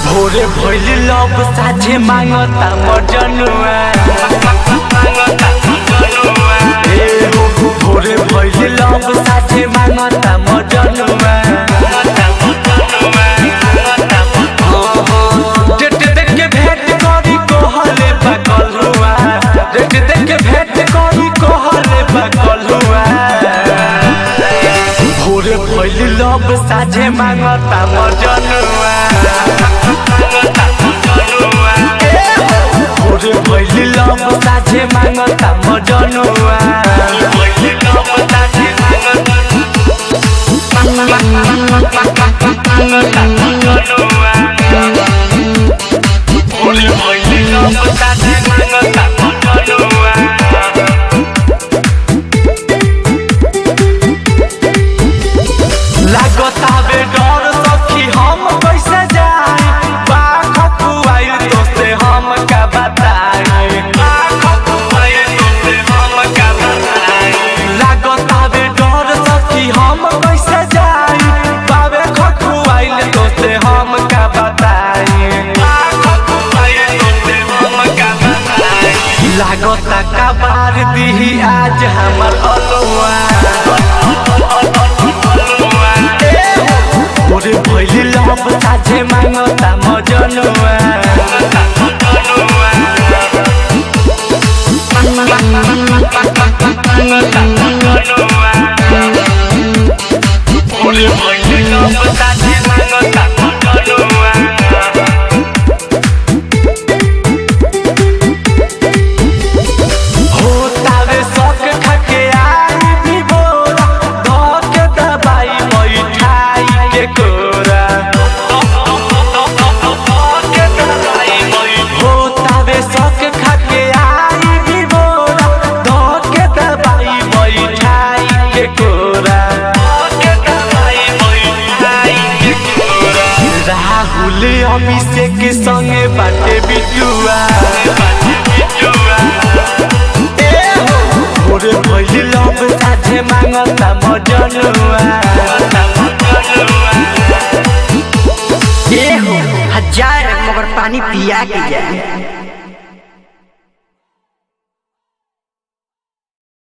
भोरे भइली लब साझे मांगता मजनुआ भोरे भइली लब साझे मांगता मजनुआ डेट देख के भेंट करी कहले बकलुआ डेट देख के भेंट करी कहले बकलुआ भोरे भइली लब साझे मांगता मजनुआ भोरे भइली लब साझे मांगता मजनुआ भोरे भइली लब साझे मांगता मजनुआ लागता बे डर सखी हम कैसे जाए बाख खुआई तो से हम का बताए लागता बे डर सखी हम कैसे जाए बाबे खुआई तो से हम का बताए लागता का बार दी आज हमर अलुआ भोरे भइली लब साझे मांगता मजनुआ भोरे भइली लब साझे मांगता मजनुआ होतावे शौक खाके आई भी बोरा धक दबाई बैठाई के कोरा होतावे शौक खाके आई भी बोरा धक दबाई बैठाई के कोरा राहुल अभिषेक संगे बाटे बिटुआ भोरे भइली लब साझे मांगता मजनुआ हजार मगर पानी पिया के जाए।